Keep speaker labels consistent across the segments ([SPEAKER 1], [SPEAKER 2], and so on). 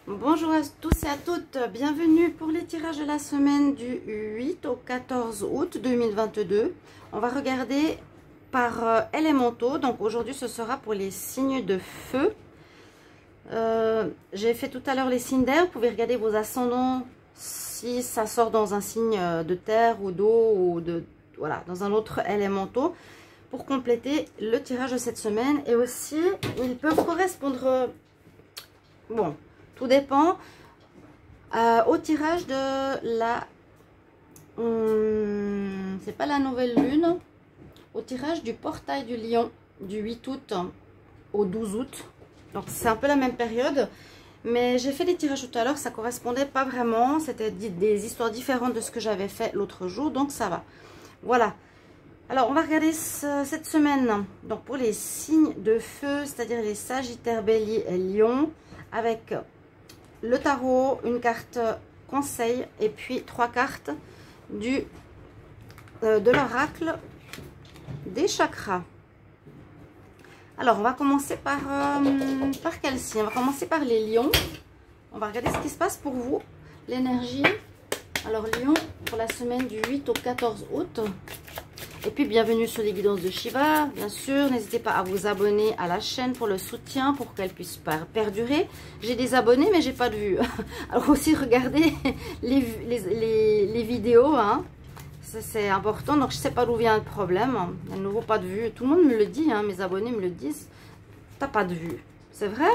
[SPEAKER 1] Bonjour à tous et à toutes, bienvenue pour les tirages de la semaine du 8 au 14 août 2022. On va regarder par élémentaux, donc aujourd'hui ce sera pour les signes de feu. J'ai fait tout à l'heure les signes d'air, vous pouvez regarder vos ascendants si ça sort dans un signe de terre ou d'eau ou voilà, dans un autre élémentaux pour compléter le tirage de cette semaine. Et aussi, ils peuvent correspondre, bon, tout dépend au tirage de la, c'est pas la nouvelle lune, au tirage du portail du lion du 8 août au 12 août. Donc c'est un peu la même période, mais j'ai fait des tirages tout à l'heure, ça correspondait pas vraiment, c'était des histoires différentes de ce que j'avais fait l'autre jour, donc ça va. Voilà. Alors on va regarder cette semaine, donc pour les signes de feu, c'est-à-dire les Sagittaires, Bélier et Lion, avec le tarot, une carte conseil et puis 3 cartes de l'oracle des chakras. Alors on va commencer par quel signe? On va commencer par les lions. On va regarder ce qui se passe pour vous, l'énergie. Alors Lion, pour la semaine du 8 au 14 août. Et puis bienvenue sur les guidances de Shiva, bien sûr. N'hésitez pas à vous abonner à la chaîne pour le soutien, pour qu'elle puisse perdurer. J'ai des abonnés mais j'ai pas de vues. Alors aussi regardez les vidéos, hein. C'est important. Donc je sais pas d'où vient le problème. À nouveau pas de vues. Tout le monde me le dit, hein. Mes abonnés me le disent. T'as pas de vues. C'est vrai?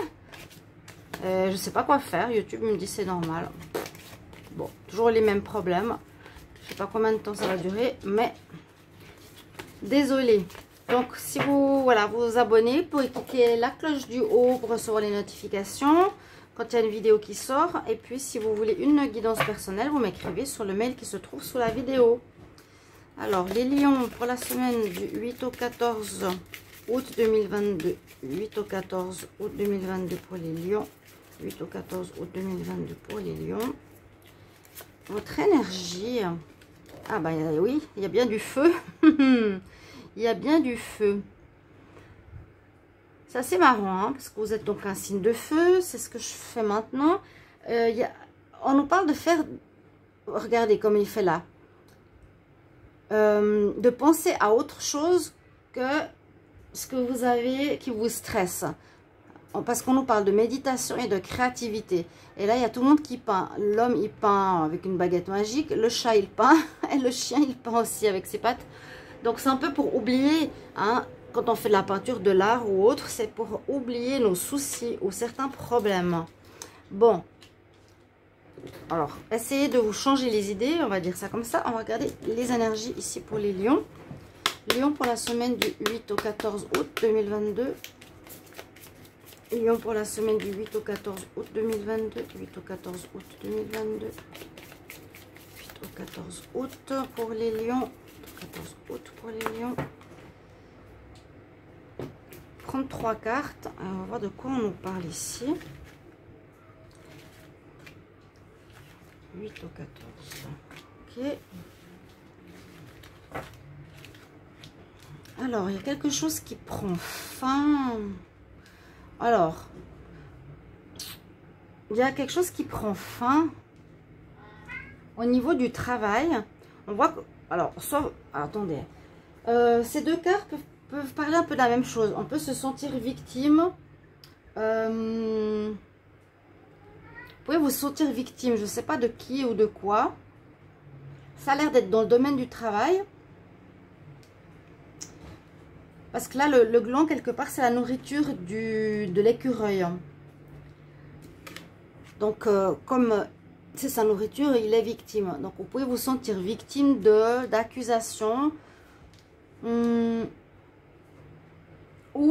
[SPEAKER 1] Je sais pas quoi faire. YouTube me dit c'est normal. Bon, toujours les mêmes problèmes. Je sais pas combien de temps ça va durer, mais désolée. Donc si vous vous abonnez pour cliquer la cloche du haut pour recevoir les notifications quand il y a une vidéo qui sort. Et puis si vous voulez une guidance personnelle, vous m'écrivez sur le mail qui se trouve sous la vidéo. Alors les lions pour la semaine du 8 au 14 août 2022. 8 au 14 août 2022 pour les lions. 8 au 14 août 2022 pour les lions. Votre énergie. Ah bah oui, il y a bien du feu. Il y a bien du feu. C'est assez marrant, hein, parce que vous êtes donc un signe de feu. C'est ce que je fais maintenant. On nous parle de faire... Regardez comme il fait là. De penser à autre chose que ce que vous avez qui vous stresse. Parce qu'on nous parle de méditation et de créativité. Et là, il y a tout le monde qui peint. L'homme, il peint avec une baguette magique. Le chat, il peint. Et le chien, il peint aussi avec ses pattes. Donc, c'est un peu pour oublier, hein, quand on fait de la peinture, de l'art ou autre, c'est pour oublier nos soucis ou certains problèmes. Bon. Alors, essayez de vous changer les idées. On va dire ça comme ça. On va regarder les énergies ici pour les lions. Lion pour la semaine du 8 au 14 août 2022. Lion pour la semaine du 8 au 14 août 2022. 8 au 14 août 2022. 8 au 14 août pour les lions. 14 août pour les lions. Prendre 3 cartes. Alors, on va voir de quoi on nous parle ici. 8 au 14. Ok. Alors, il y a quelque chose qui prend fin. Alors, il y a quelque chose qui prend fin au niveau du travail. On voit que, alors, soit, attendez, ces deux cartes peuvent parler un peu de la même chose. On peut se sentir victime. Vous pouvez vous sentir victime, je ne sais pas de qui ou de quoi. Ça a l'air d'être dans le domaine du travail. Parce que là, le gland, quelque part, c'est la nourriture de l'écureuil. Donc, comme c'est sa nourriture, il est victime. Donc, vous pouvez vous sentir victime d'accusations. Ou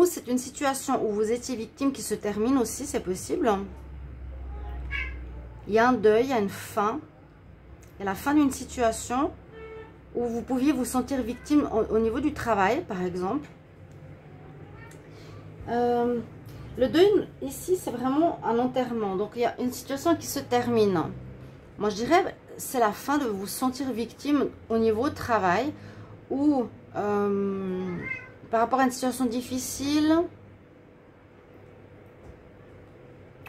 [SPEAKER 1] c'est une situation où vous étiez victime qui se termine aussi, c'est possible. Il y a un deuil, il y a une fin. Il y a la fin d'une situation où vous pouviez vous sentir victime au niveau du travail, par exemple. Le deuil ici, c'est vraiment un enterrement. Donc, il y a une situation qui se termine. Moi, je dirais, c'est la fin de vous sentir victime au niveau travail ou par rapport à une situation difficile.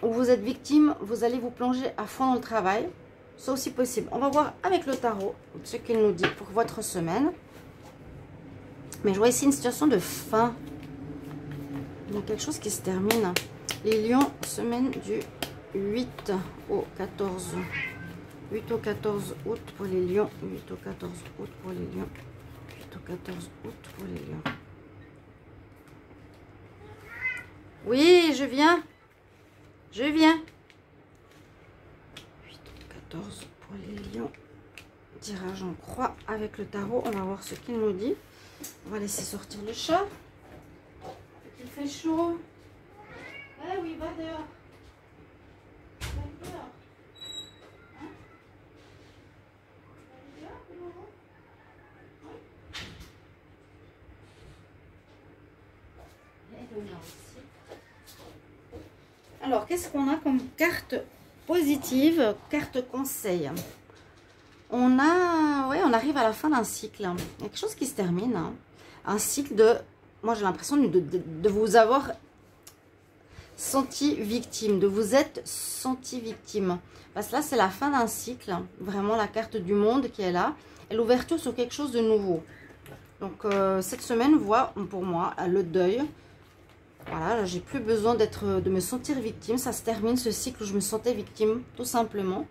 [SPEAKER 1] où vous êtes victime, vous allez vous plonger à fond dans le travail. C'est aussi possible. On va voir avec le tarot ce qu'il nous dit pour votre semaine. Mais je vois ici une situation de fin. Il y a quelque chose qui se termine. Les lions, semaine du 8 au 14. 8 au 14 août pour les lions. 8 au 14 août pour les lions. 8 au 14 août pour les lions. Oui, je viens. Je viens. 8 au 14 pour les lions. Tirage en croix avec le tarot. On va voir ce qu'il nous dit. On va laisser sortir le chat. Il fait chaud. Eh oui, va dehors. Va dehors. Hein? Va dehors, Laurent? Oui. Et le blanc aussi. Alors, qu'est-ce qu'on a comme carte positive, carte conseil? On a, ouais, on arrive à la fin d'un cycle. Il y a quelque chose qui se termine. Hein. Un cycle de, moi j'ai l'impression de vous avoir senti victime, de vous être senti victime. Parce que là, c'est la fin d'un cycle. Vraiment la carte du monde qui est là. Et l'ouverture sur quelque chose de nouveau. Donc, cette semaine voit pour moi le deuil. Voilà, j'ai plus besoin de me sentir victime. Ça se termine ce cycle où je me sentais victime, tout simplement.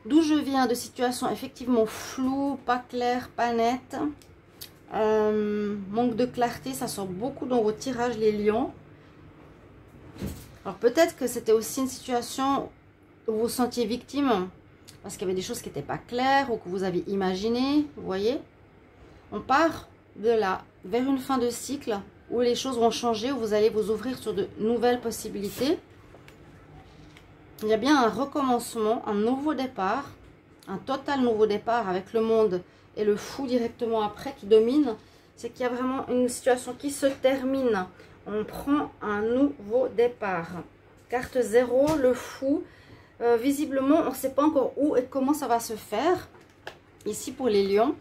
[SPEAKER 1] D'où je viens, de situations effectivement floues, pas claires, pas nettes. Manque de clarté, ça sort beaucoup dans vos tirages, les lions. Alors peut-être que c'était aussi une situation où vous vous sentiez victime. Parce qu'il y avait des choses qui n'étaient pas claires ou que vous avez imaginé, vous voyez. On part de là, vers une fin de cycle où les choses vont changer, où vous allez vous ouvrir sur de nouvelles possibilités. Il y a bien un recommencement, un nouveau départ, un total nouveau départ avec le monde et le fou directement après qui domine. C'est qu'il y a vraiment une situation qui se termine. On prend un nouveau départ. Carte 0, le fou. Visiblement, on ne sait pas encore où et comment ça va se faire. Ici pour les lions.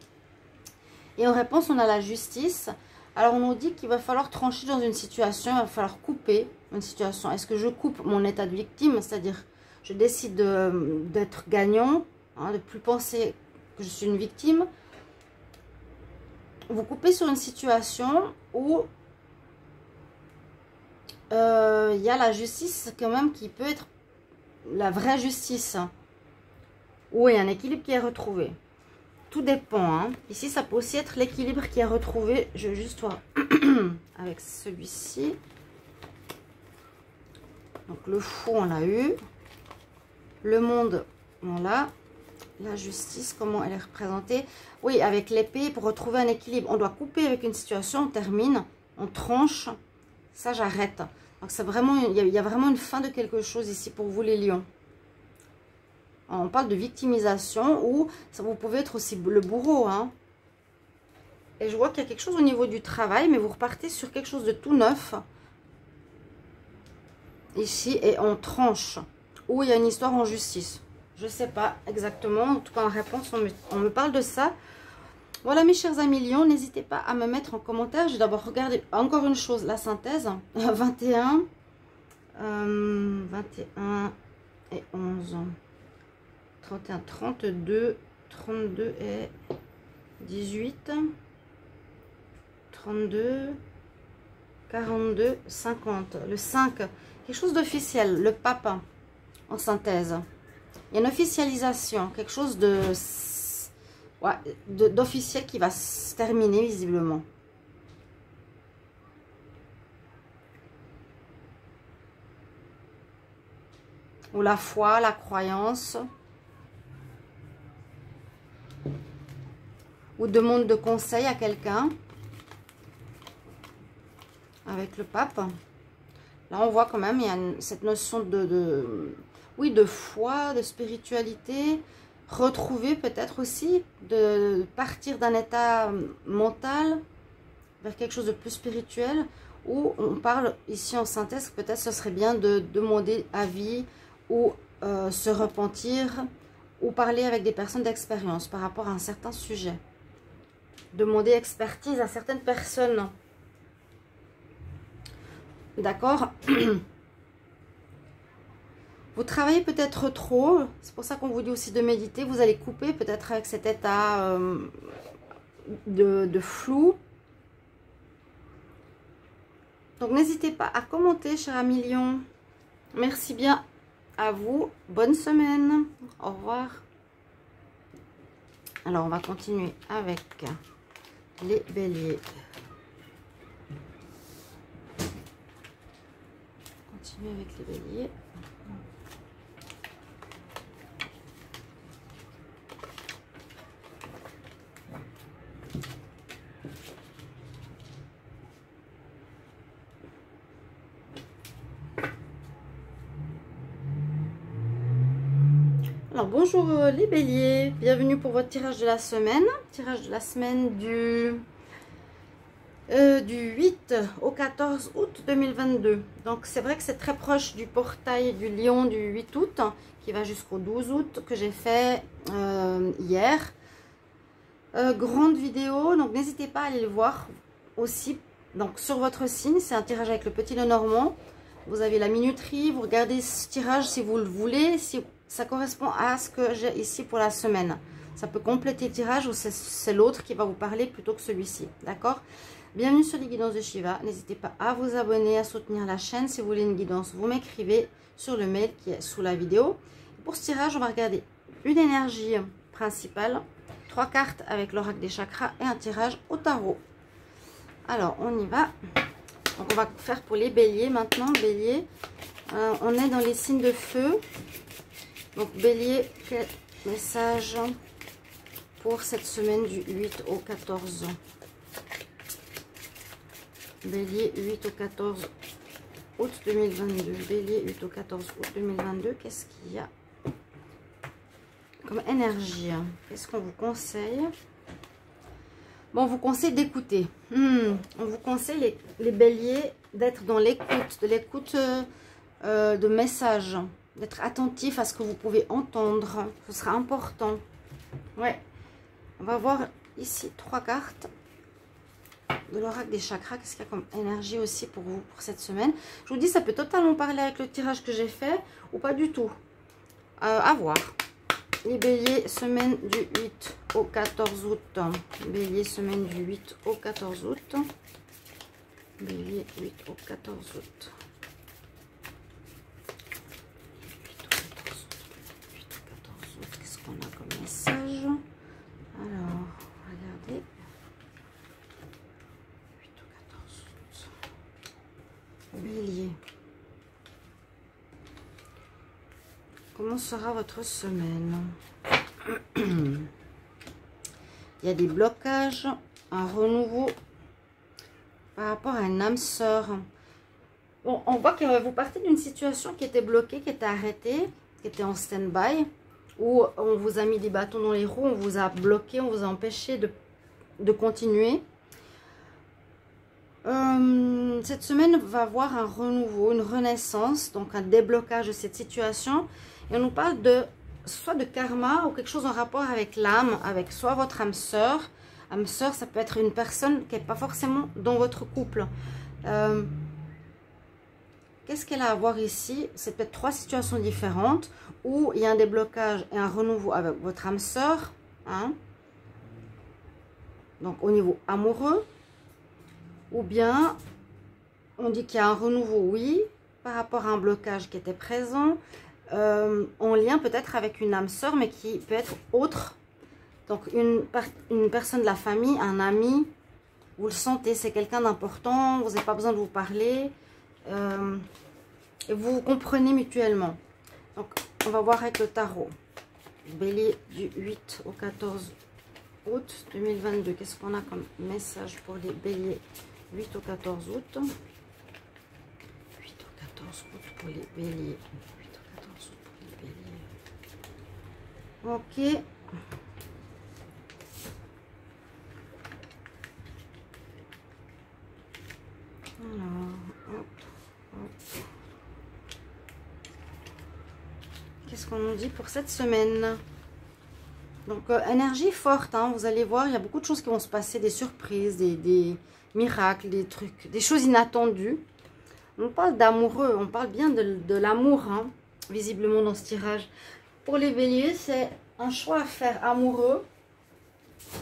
[SPEAKER 1] Et en réponse, on a la justice. Alors, on nous dit qu'il va falloir trancher dans une situation, il va falloir couper une situation. Est-ce que je coupe mon état de victime, c'est-à-dire je décide d'être gagnant, hein, de ne plus penser que je suis une victime. Vous coupez sur une situation où il y a la justice quand même qui peut être la vraie justice. Où il y a un équilibre qui est retrouvé. Tout dépend. Hein. Ici, ça peut aussi être l'équilibre qui est retrouvé. Je vais juste voir avec celui-ci. Donc, le fou, on l'a eu. Le monde, on l'a. La justice, comment elle est représentée? Oui, avec l'épée, pour retrouver un équilibre. On doit couper avec une situation, on termine, on tranche. Ça, j'arrête. Donc, c'est vraiment, il y a vraiment une fin de quelque chose ici pour vous, les lions. On parle de victimisation ou vous pouvez être aussi le bourreau. Hein. Et je vois qu'il y a quelque chose au niveau du travail, mais vous repartez sur quelque chose de tout neuf. Ici, et on tranche. Ou il y a une histoire en justice. Je ne sais pas exactement. En tout cas, en réponse, on me parle de ça. Voilà, mes chers amis lions, n'hésitez pas à me mettre en commentaire. J'ai d'abord regardé encore une chose, la synthèse. 21 et 11. 31, 32, 32 et 18, 32, 42, 50. Le 5, quelque chose d'officiel, le pape en synthèse. Il y a une officialisation, quelque chose d'officiel qui va se terminer visiblement. Ou la foi, la croyance. Ou demande de conseil à quelqu'un. Avec le pape. Là, on voit quand même, il y a cette notion oui, de foi, de spiritualité. Retrouver peut-être aussi, de partir d'un état mental vers quelque chose de plus spirituel. Ou on parle ici en synthèse, peut-être ce serait bien de demander avis ou se repentir. Ou parler avec des personnes d'expérience par rapport à un certain sujet. Demander expertise à certaines personnes. D'accord. Vous travaillez peut-être trop, c'est pour ça qu'on vous dit aussi de méditer. Vous allez couper peut-être avec cet état de flou. Donc n'hésitez pas à commenter, cher ami Lion. Merci bien à vous. Bonne semaine. Au revoir. Alors on va continuer avec les béliers. Continuer avec les béliers. Alors bonjour les béliers, bienvenue pour votre tirage de la semaine. Tirage de la semaine du 8 au 14 août 2022. Donc c'est vrai que c'est très proche du portail du lion du 8 août qui va jusqu'au 12 août que j'ai fait hier. Grande vidéo, donc n'hésitez pas à aller le voir aussi. Donc sur votre signe, c'est un tirage avec le petit Lenormand. Vous avez la minuterie, vous regardez ce tirage si vous le voulez, si ça correspond à ce que j'ai ici pour la semaine. Ça peut compléter le tirage ou c'est l'autre qui va vous parler plutôt que celui-ci. D'accord? Bienvenue sur les guidances de Shiva. N'hésitez pas à vous abonner, à soutenir la chaîne. Si vous voulez une guidance, vous m'écrivez sur le mail qui est sous la vidéo. Pour ce tirage, on va regarder une énergie principale, 3 cartes avec l'oracle des chakras et un tirage au tarot. Alors, on y va. Donc, on va faire pour les béliers maintenant. Bélier, on est dans les signes de feu. Donc, bélier, quel message pour cette semaine du 8 au 14 ? Bélier, 8 au 14 août 2022. Bélier, 8 au 14 août 2022. Qu'est-ce qu'il y a comme énergie? Qu'est-ce qu'on vous conseille? Bon, on vous conseille d'écouter. On vous conseille, les béliers, d'être dans l'écoute, de l'écoute de messages, d'être attentif à ce que vous pouvez entendre. Ce sera important. Ouais. On va voir ici 3 cartes de l'oracle des chakras. Qu'est-ce qu'il y a comme énergie aussi pour vous pour cette semaine? Je vous dis, ça peut totalement parler avec le tirage que j'ai fait ou pas du tout. À voir. Les béliers, semaine du 8 au 14 août. Bélier, semaine du 8 au 14 août. Bélier, 8 au 14 août. 8 au 14 août. Qu'est-ce qu'on a comme message? Alors, regardez. 8 au 14 août. Bélier. Comment sera votre semaine? Il y a des blocages, un renouveau par rapport à une âme sœur. Bon, on voit que vous partez d'une situation qui était bloquée, qui était arrêtée, qui était en stand-by, où on vous a mis des bâtons dans les roues, on vous a bloqué, on vous a empêché de continuer. Cette semaine va voir un renouveau, une renaissance, donc un déblocage de cette situation. Et on nous parle de soit de karma ou quelque chose en rapport avec l'âme, avec soit votre âme sœur. Âme sœur, ça peut être une personne qui n'est pas forcément dans votre couple. Qu'est-ce qu'elle a à voir ici? C'est peut-être 3 situations différentes où il y a un déblocage et un renouveau avec votre âme sœur. Hein? Donc au niveau amoureux. Ou bien on dit qu'il y a un renouveau, oui, par rapport à un blocage qui était présent. En lien peut-être avec une âme sœur, mais qui peut être autre. Donc une personne de la famille, un ami, vous le sentez, c'est quelqu'un d'important, vous n'avez pas besoin de vous parler, et vous vous comprenez mutuellement. Donc on va voir avec le tarot. Bélier du 8 au 14 août 2022. Qu'est-ce qu'on a comme message pour les béliers 8 au 14 août? 8 au 14 août pour les béliers. Ok. Alors, hop, hop. Qu'est-ce qu'on nous dit pour cette semaine? Donc, énergie forte, hein, vous allez voir, il y a beaucoup de choses qui vont se passer, des surprises, des miracles, des trucs, des choses inattendues. On parle d'amoureux, on parle bien de l'amour, hein. visiblement dans ce tirage. Pour les béliers, c'est un choix à faire amoureux.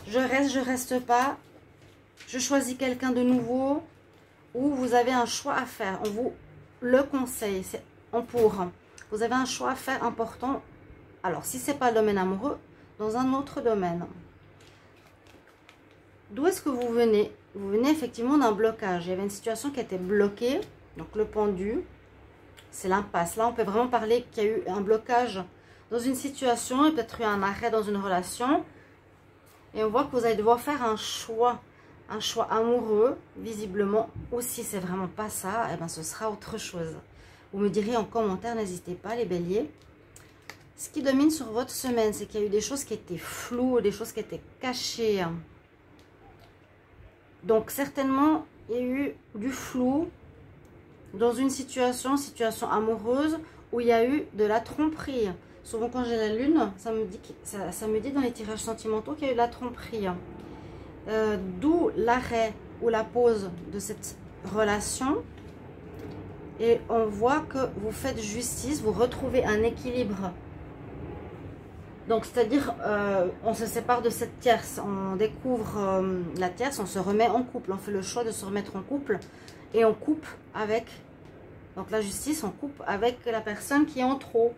[SPEAKER 1] Je reste pas. Je choisis quelqu'un de nouveau. Ou vous avez un choix à faire. On vous le conseille. C'est en pour. Vous avez un choix à faire important. Alors, si ce n'est pas le domaine amoureux, dans un autre domaine. D'où est-ce que vous venez? Vous venez effectivement d'un blocage. Il y avait une situation qui était bloquée. Donc, le pendu, c'est l'impasse. Là, on peut vraiment parler qu'il y a eu un blocage dans une situation. Il peut être eu un arrêt dans une relation. Et on voit que vous allez devoir faire un choix amoureux, visiblement. Ou si c'est vraiment pas ça, eh ben, ce sera autre chose. Vous me direz en commentaire, n'hésitez pas, les béliers. Ce qui domine sur votre semaine, c'est qu'il y a eu des choses qui étaient floues, des choses qui étaient cachées. Donc, certainement, il y a eu du flou dans une situation amoureuse où il y a eu de la tromperie. Souvent, quand j'ai la lune, ça me dit dans les tirages sentimentaux qu'il y a eu de la tromperie. D'où l'arrêt ou la pause de cette relation. Et on voit que vous faites justice, vous retrouvez un équilibre. Donc, c'est-à-dire, on se sépare de cette tierce, on découvre la tierce, on se remet en couple. On fait le choix de se remettre en couple et on coupe avec, donc la justice, on coupe avec la personne qui est en trop.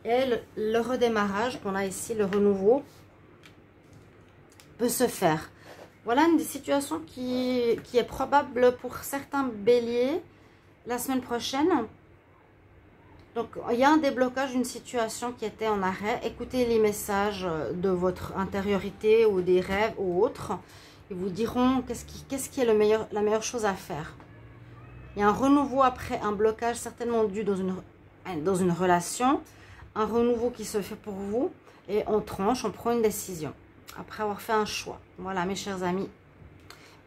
[SPEAKER 1] Et le redémarrage qu'on a ici, le renouveau, peut se faire. Voilà une des situations qui est probable pour certains béliers la semaine prochaine. Donc, il y a un déblocage d'une situation qui était en arrêt. Écoutez les messages de votre intériorité ou des rêves ou autres. Ils vous diront qu'est-ce qui est la meilleure chose à faire. Il y a un renouveau après un blocage certainement dû dans une relation. Un renouveau qui se fait pour vous. Et on tranche, on prend une décision. Après avoir fait un choix. Voilà mes chers amis.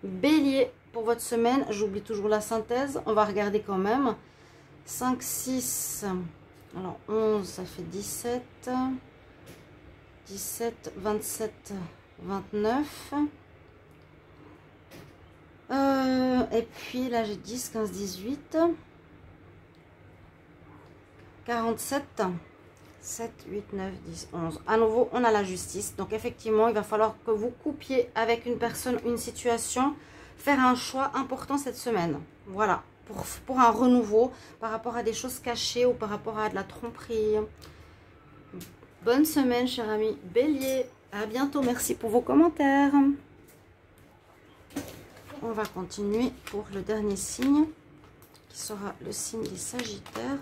[SPEAKER 1] Bélier, pour votre semaine, j'oublie toujours la synthèse. On va regarder quand même. 5, 6, alors 11, ça fait 17, 17, 27, 29. Et puis là, j'ai 10, 15, 18, 47, 7, 8, 9, 10, 11. À nouveau, on a la justice. Donc, effectivement, il va falloir que vous coupiez avec une personne, une situation, faire un choix important cette semaine. Voilà. Pour un renouveau par rapport à des choses cachées ou par rapport à de la tromperie. Bonne semaine, chers amis bélier. À bientôt. Merci pour vos commentaires. On va continuer pour le dernier signe qui sera le signe des Sagittaires.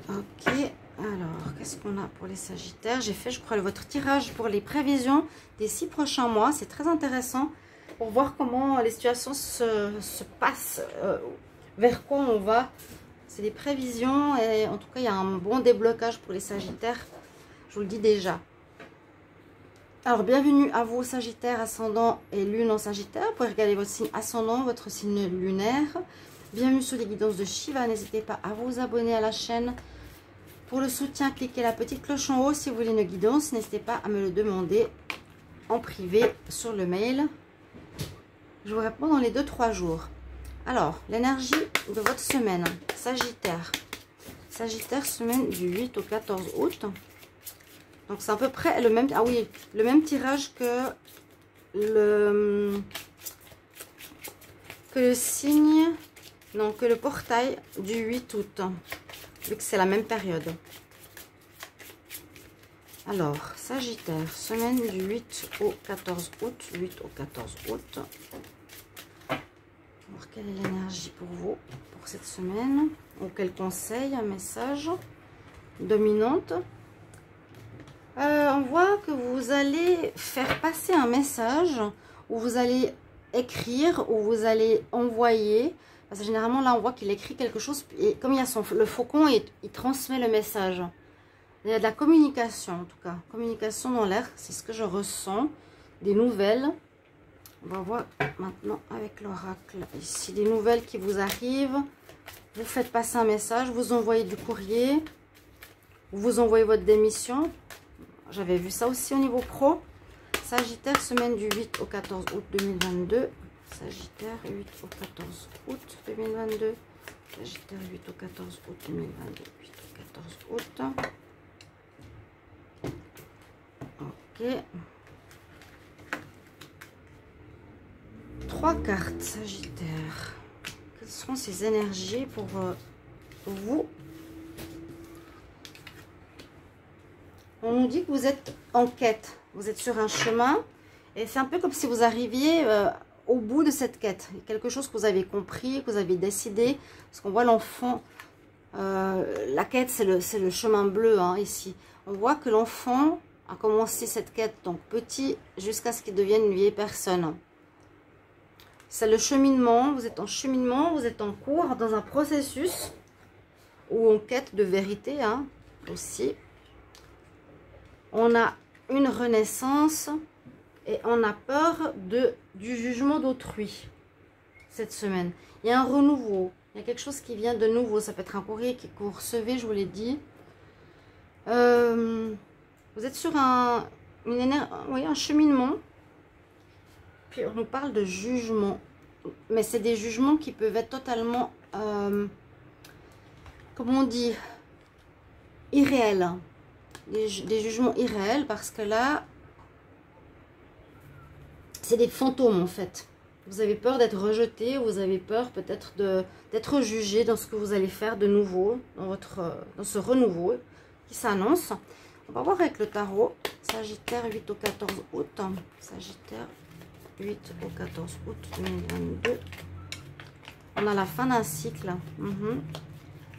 [SPEAKER 1] Ok, alors, qu'est-ce qu'on a pour les Sagittaires? J'ai fait, je crois, votre tirage pour les prévisions des 6 prochains mois. C'est très intéressant pour voir comment les situations se passent, vers quoi on va. C'est des prévisions et en tout cas, il y a un bon déblocage pour les Sagittaires. Je vous le dis déjà. Alors, bienvenue à vous, Sagittaire, ascendant et lune en Sagittaire. Vous pouvez regarder votre signe ascendant, votre signe lunaire. Bienvenue sur les guidances de Shiva. N'hésitez pas à vous abonner à la chaîne. Pour le soutien, cliquez la petite cloche en haut. Si vous voulez une guidance, n'hésitez pas à me le demander en privé sur le mail. Je vous réponds dans les 2-3 jours. Alors, l'énergie de votre semaine. Sagittaire. Sagittaire, semaine du 8 au 14 août. Donc, c'est à peu près le même... Ah oui, le même tirage que le signe... Non, que le portail du 8 août. Vu que c'est la même période. Alors, Sagittaire, semaine du 8 au 14 août. 8 au 14 août. Alors, quelle est l'énergie pour vous pour cette semaine? Ou quel conseil, un message dominante? On voit que vous allez faire passer un message, ou vous allez écrire, ou vous allez envoyer. Parce que généralement, là, on voit qu'il écrit quelque chose. Et comme il y a le faucon, il transmet le message. Il y a de la communication, en tout cas. Communication dans l'air, c'est ce que je ressens. Des nouvelles. On va voir maintenant avec l'oracle. Ici, des nouvelles qui vous arrivent. Vous faites passer un message. Vous envoyez du courrier. vous envoyez votre démission. J'avais vu ça aussi au niveau pro. Sagittaire, semaine du 8 au 14 août 2022. Sagittaire, 8 au 14 août 2022. Sagittaire, 8 au 14 août 2022. 8 au 14 août. Ok. 3 cartes, Sagittaire. Quelles seront ces énergies pour vous? On nous dit que vous êtes en quête. Vous êtes sur un chemin. Et c'est un peu comme si vous arriviez au bout de cette quête. Il y a quelque chose que vous avez compris, que vous avez décidé. Parce qu'on voit l'enfant. La quête, c'est le chemin bleu, hein, ici. On voit que l'enfant a commencé cette quête, donc petit, jusqu'à ce qu'il devienne une vieille personne. C'est le cheminement. Vous êtes en cheminement, vous êtes en cours, dans un processus. Ou en quête de vérité, hein, aussi. On a une renaissance et on a peur du jugement d'autrui cette semaine. Il y a un renouveau, il y a quelque chose qui vient de nouveau. Ça peut être un courrier que vous recevez, je vous l'ai dit. Vous êtes sur un cheminement. Puis on nous parle de jugement. Mais c'est des jugements qui peuvent être totalement, comment on dit, irréels. Des jugements irréels, parce que là, c'est des fantômes en fait. Vous avez peur d'être rejeté, vous avez peur peut-être d'être jugé dans ce que vous allez faire de nouveau, dans ce renouveau qui s'annonce. On va voir avec le tarot. Sagittaire, 8 au 14 août. Sagittaire, 8 au 14 août 2022. On a la fin d'un cycle.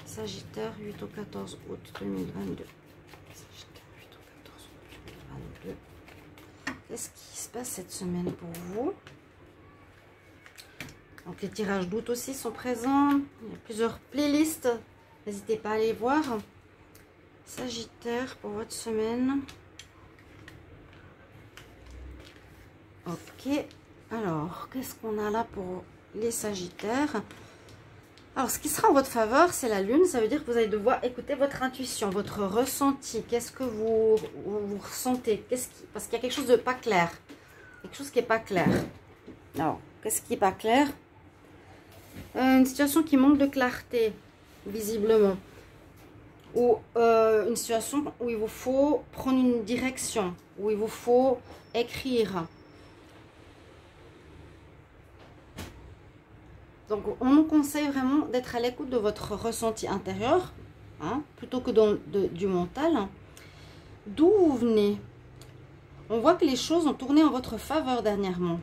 [SPEAKER 1] Sagittaire, 8 au 14 août 2022. Qu'est-ce qui se passe cette semaine pour vous? Donc les tirages d'août aussi sont présents. Il y a plusieurs playlists. N'hésitez pas à aller voir. Sagittaire pour votre semaine. Ok. Alors, qu'est-ce qu'on a là pour les Sagittaires? Alors, ce qui sera en votre faveur, c'est la lune. Ça veut dire que vous allez devoir écouter votre intuition, votre ressenti. Qu'est-ce que vous ressentez? Parce qu'il y a quelque chose de pas clair. Quelque chose qui n'est pas clair. Alors, qu'est-ce qui n'est pas clair? Une situation qui manque de clarté, visiblement. Ou une situation où il vous faut prendre une direction. Où il vous faut écrire. Donc, on nous conseille vraiment d'être à l'écoute de votre ressenti intérieur, hein, plutôt que du mental. D'où vous venez? On voit que les choses ont tourné en votre faveur dernièrement.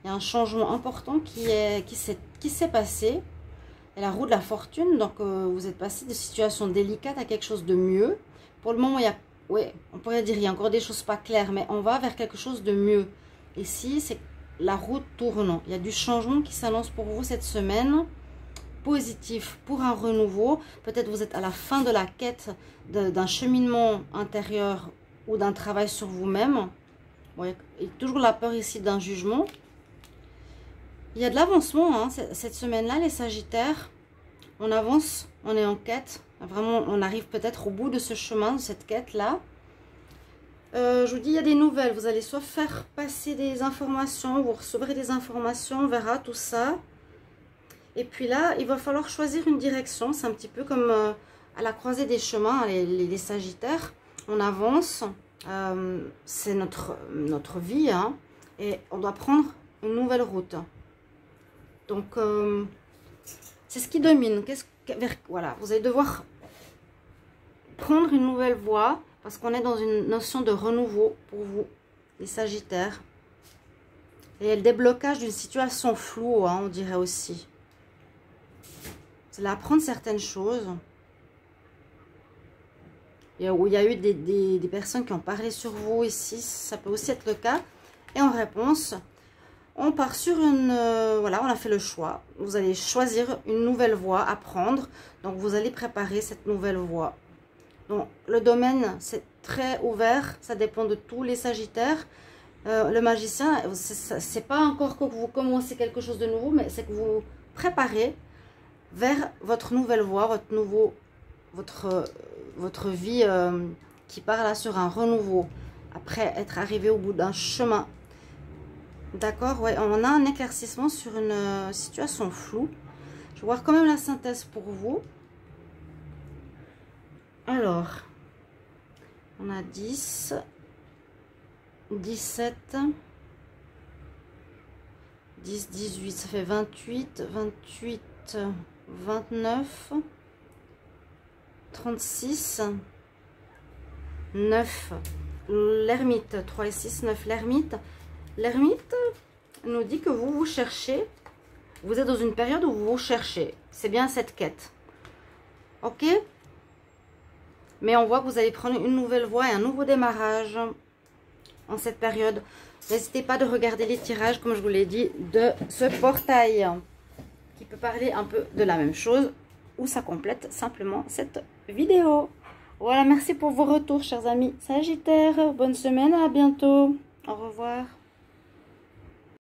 [SPEAKER 1] Il y a un changement important qui s'est passé. Et la roue de la fortune, donc vous êtes passé de situation délicate à quelque chose de mieux. Pour le moment, il y a, on pourrait dire il y a encore des choses pas claires, mais on va vers quelque chose de mieux. Ici, c'est la route tourne. Il y a du changement qui s'annonce pour vous cette semaine. Positif pour un renouveau. Peut-être vous êtes à la fin de la quête d'un cheminement intérieur ou d'un travail sur vous-même. Bon, il y a toujours la peur ici d'un jugement. Il y a de l'avancement hein, cette semaine-là, les Sagittaires. On avance, on est en quête. Vraiment, on arrive peut-être au bout de ce chemin, de cette quête-là. Je vous dis, il y a des nouvelles. Vous allez soit faire passer des informations, vous recevrez des informations, on verra tout ça. Et puis là, il va falloir choisir une direction. C'est un petit peu comme à la croisée des chemins, les Sagittaires. On avance, c'est notre vie, hein, et on doit prendre une nouvelle route. Donc, c'est ce qui domine. Voilà, vous allez devoir prendre une nouvelle voie. Parce qu'on est dans une notion de renouveau pour vous, les Sagittaires. Et il y a le déblocage d'une situation floue, hein, on dirait aussi. Vous allez apprendre certaines choses. Où il y a eu des personnes qui ont parlé sur vous ici, ça peut aussi être le cas. Et en réponse, on part sur une... voilà, on a fait le choix. Vous allez choisir une nouvelle voie à prendre. Donc, vous allez préparer cette nouvelle voie. Donc, le domaine, c'est très ouvert. Ça dépend de tous les Sagittaires. Le magicien, c'est pas encore que vous commencez quelque chose de nouveau, mais c'est que vous préparez vers votre nouvelle voie, votre nouveau votre vie qui part là sur un renouveau, après être arrivé au bout d'un chemin. D'accord, ouais, on a un éclaircissement sur une situation floue. Je vais voir quand même la synthèse pour vous. Alors, on a 10, 17, 10, 18, ça fait 28, 28, 29, 36, 9, l'ermite, 3 et 6, 9, l'ermite. L'ermite nous dit que vous cherchez, vous êtes dans une période où vous cherchez. C'est bien cette quête. Ok? Mais on voit que vous allez prendre une nouvelle voie et un nouveau démarrage en cette période. N'hésitez pas de regarder les tirages, comme je vous l'ai dit, de ce portail qui peut parler un peu de la même chose ou ça complète simplement cette vidéo. Voilà, merci pour vos retours, chers amis Sagittaires. Bonne semaine, à bientôt. Au revoir.